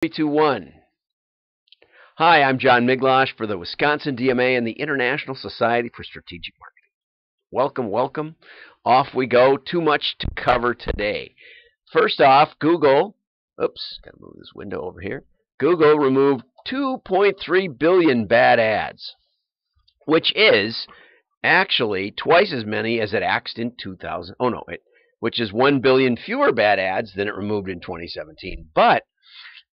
Three, two, one. Hi, I'm John Miglosh for the Wisconsin DMA and the International Society for Strategic Marketing. Welcome, welcome. Off we go. Too much to cover today. First off, Google, gotta move this window over here. Google removed 2.3 billion bad ads, which is actually twice as many as it axed in 2000. Which is 1 billion fewer bad ads than it removed in 2017. But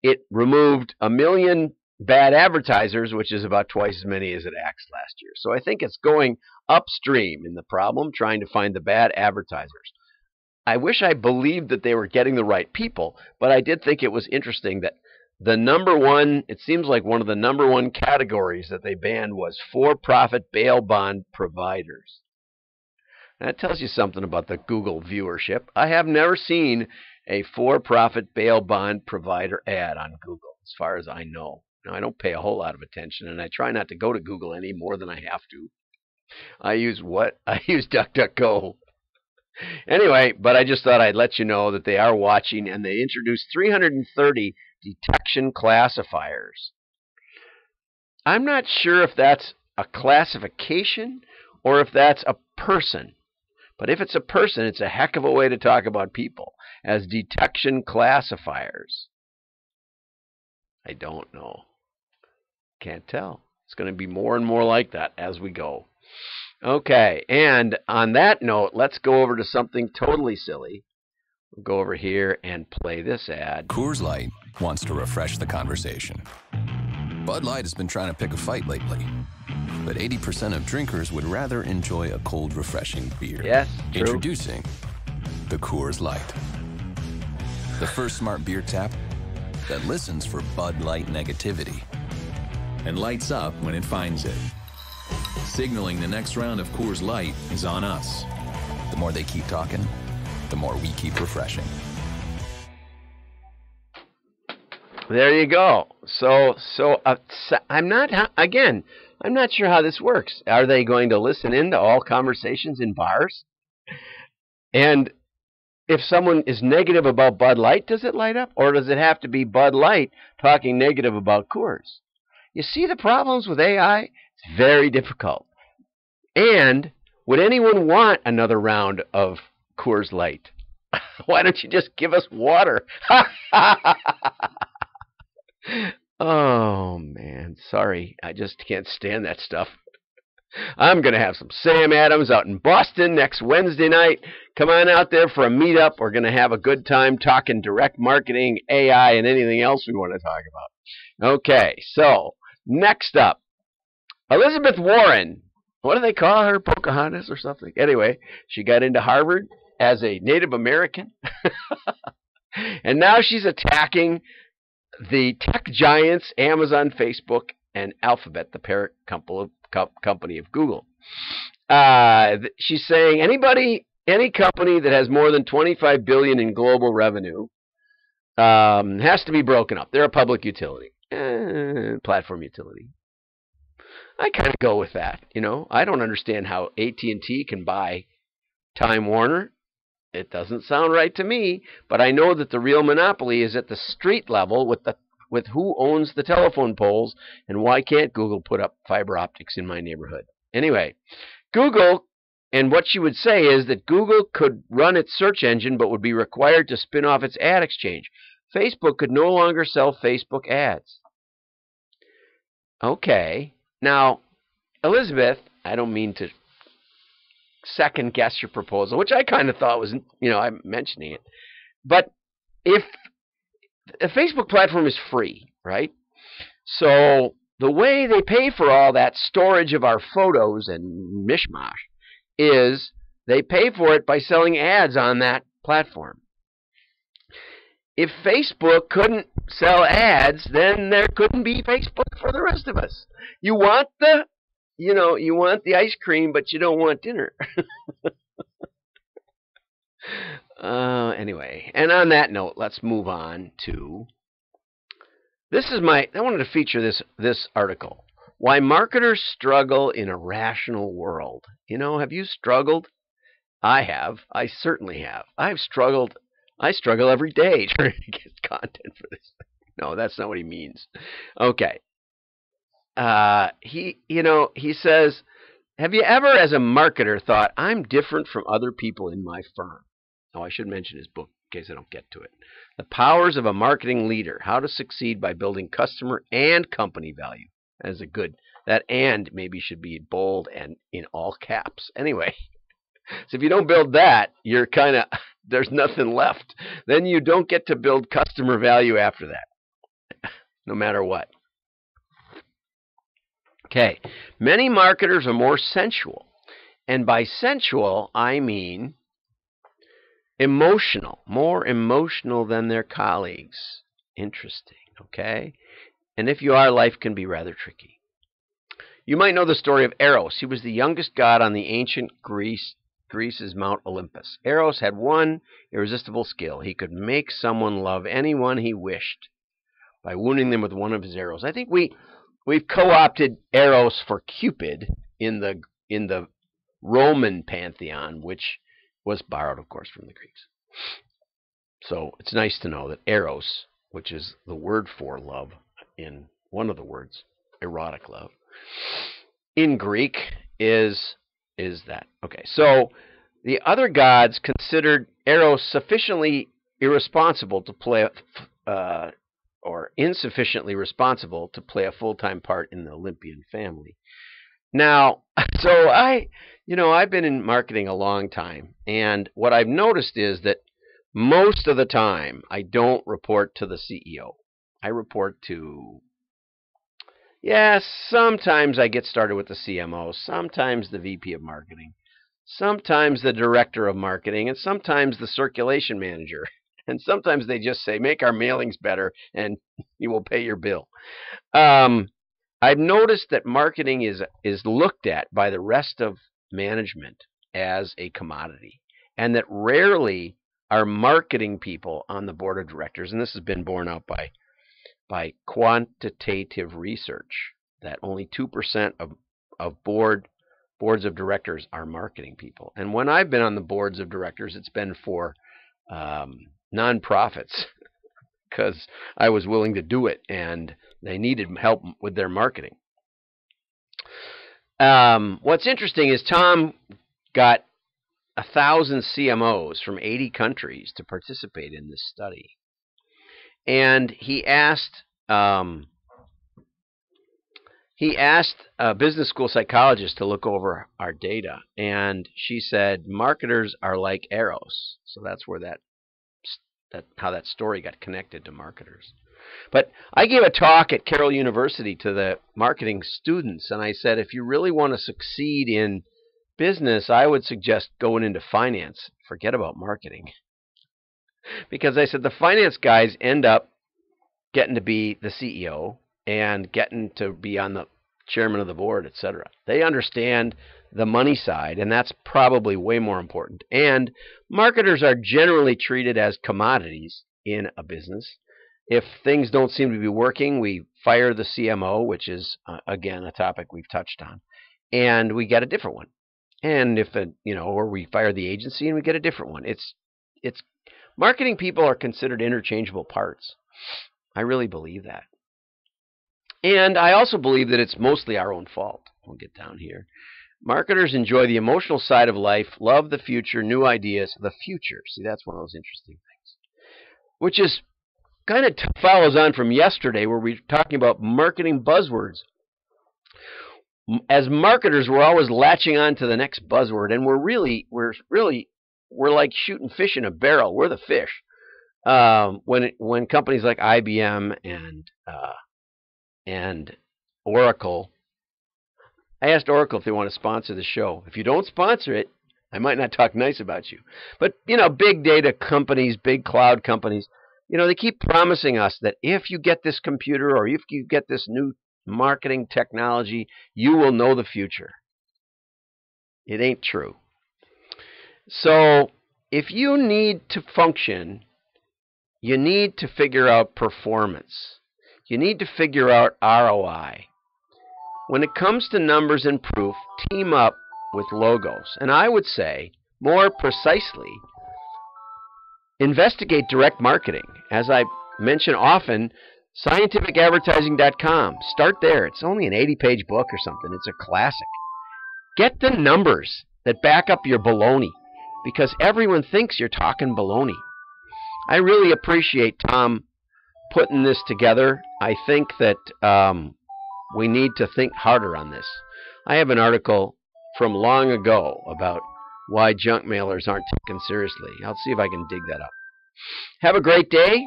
it removed 1 million bad advertisers, which is about twice as many as it axed last year. So I think it's going upstream in the problem, trying to find the bad advertisers. I wish I believed that they were getting the right people, but I did think it was interesting that it seems like one of the number one categories that they banned was for-profit bail bond providers. That tells you something about the Google viewership. I have never seen a for-profit bail bond provider ad on Google, as far as I know. Now, I don't pay a whole lot of attention, and I try not to go to Google any more than I have to. I use DuckDuckGo. Anyway, but I just thought I'd let you know that they are watching, and they introduced 330 detection classifiers. I'm not sure if that's a classification or if that's a person. But if it's a person, it's a heck of a way to talk about people, as detection classifiers. I don't know. Can't tell. It's going to be more and more like that as we go. Okay, and on that note, let's go over to something totally silly. We'll go over here and play this ad. Coors Light wants to refresh the conversation. Bud Light has been trying to pick a fight lately. But 80% of drinkers would rather enjoy a cold, refreshing beer. Yes, true. Introducing the Coors Light. The first smart beer tap that listens for Bud Light negativity and lights up when it finds it, signaling the next round of Coors Light is on us. The more they keep talking, the more we keep refreshing. There you go. So I'm not sure how this works. Are they going to listen in to all conversations in bars? And if someone is negative about Bud Light, does it light up? Or does it have to be Bud Light talking negative about Coors? You see the problems with AI? It's very difficult. And would anyone want another round of Coors Light? Why don't you just give us water? Oh, man. Sorry. I just can't stand that stuff. I'm going to have some Sam Adams out in Boston next Wednesday night. Come on out there for a meetup. We're going to have a good time talking direct marketing, AI, and anything else we want to talk about. Okay, so next up, Elizabeth Warren. What do they call her? Pocahontas or something? Anyway, she got into Harvard as a Native American. And now she's attacking the tech giants, Amazon, Facebook, and Alphabet, the parent company of Google. She's saying any company that has more than $25 billion in global revenue has to be broken up. They're a public utility, platform utility. I kind of go with that. I don't understand how AT&T can buy Time Warner. It doesn't sound right to me, but I know that the real monopoly is at the street level with who owns the telephone poles, and why can't Google put up fiber optics in my neighborhood? Anyway, Google, and what she would say is that Google could run its search engine but would be required to spin off its ad exchange. Facebook could no longer sell Facebook ads. Okay, now, Elizabeth, I don't mean to second guess your proposal, which I kind of thought was, I'm mentioning it. But if a Facebook platform is free, right? So the way they pay for all that storage of our photos and mishmash is they pay for it by selling ads on that platform. If Facebook couldn't sell ads, then there couldn't be Facebook for the rest of us. You want the ice cream, but you don't want dinner. Anyway, and on that note, let's move on to I wanted to feature this article. Why marketers struggle in a rational world. Have you struggled? I have. I certainly have. I struggle every day trying to get content for this. No, that's not what he means. Okay. He says, have you ever, as a marketer, thought, I'm different from other people in my firm? Oh, I should mention his book in case I don't get to it. The Powers of a Marketing Leader, How to Succeed by Building Customer and Company Value. That and maybe should be bold and in all caps. Anyway, so if you don't build that, you're there's nothing left. Then you don't get to build customer value after that, no matter what. Okay, many marketers are more sensual. And by sensual, I mean emotional, more emotional than their colleagues. Interesting, okay? And if you are, life can be rather tricky. You might know the story of Eros. He was the youngest god on the ancient Greece's Mount Olympus. Eros had one irresistible skill. He could make someone love anyone he wished by wounding them with one of his arrows. I think we've co-opted Eros for Cupid in the Roman pantheon, which was borrowed, of course, from the Greeks. So it's nice to know that Eros, which is the word for love in one of the words, erotic love, in Greek is that. Okay, so the other gods considered Eros sufficiently irresponsible to play or insufficiently responsible to play a full-time part in the Olympian family. Now, so I've been in marketing a long time, and what I've noticed is that most of the time I don't report to the CEO. I report to, sometimes I get started with the CMO, sometimes the VP of marketing, sometimes the director of marketing, and sometimes the circulation manager. And sometimes they just say, make our mailings better and you will pay your bill. I've noticed that marketing is looked at by the rest of management as a commodity, and that rarely are marketing people on the board of directors, and this has been borne out by quantitative research, that only 2% of boards of directors are marketing people. And when I've been on the boards of directors, it's been for nonprofits because I was willing to do it and they needed help with their marketing. What's interesting is Tom got 1,000 CMOs from 80 countries to participate in this study. And he asked a business school psychologist to look over our data, and she said marketers are like arrows. So that's where how that story got connected to marketers. But I gave a talk at Carroll University to the marketing students, and I said, if you really want to succeed in business, I would suggest going into finance. Forget about marketing. Because I said the finance guys end up getting to be the CEO and getting to be on the chairman of the board, etc. They understand the money side, and that's probably way more important. And marketers are generally treated as commodities in a business. If things don't seem to be working, we fire the CMO, which is, again, a topic we've touched on, and we get a different one. And or we fire the agency and we get a different one. It's marketing people are considered interchangeable parts. I really believe that. And I also believe that it's mostly our own fault. We'll get down here. Marketers enjoy the emotional side of life, love the future, new ideas, the future. See, that's one of those interesting things. Which is kind of follows on from yesterday where we were talking about marketing buzzwords. As marketers, we're always latching on to the next buzzword, and we're like shooting fish in a barrel. We're the fish. When companies like IBM and Oracle, I asked Oracle if they want to sponsor the show. If you don't sponsor it, I might not talk nice about you. But big data companies, big cloud companies, they keep promising us that if you get this computer or if you get this new marketing technology, you will know the future. It ain't true. So if you need to function, you need to figure out performance. You need to figure out ROI. When it comes to numbers and proof, team up with logos. And I would say, more precisely, investigate direct marketing. As I mention often, scientificadvertising.com. Start there. It's only an 80-page book or something. It's a classic. Get the numbers that back up your baloney, because everyone thinks you're talking baloney. I really appreciate Tom putting this together. I think that we need to think harder on this. I have an article from long ago about why junk mailers aren't taken seriously. I'll see if I can dig that up. Have a great day.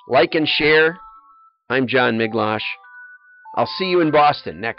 Like and share. I'm John Miglosh. I'll see you in Boston next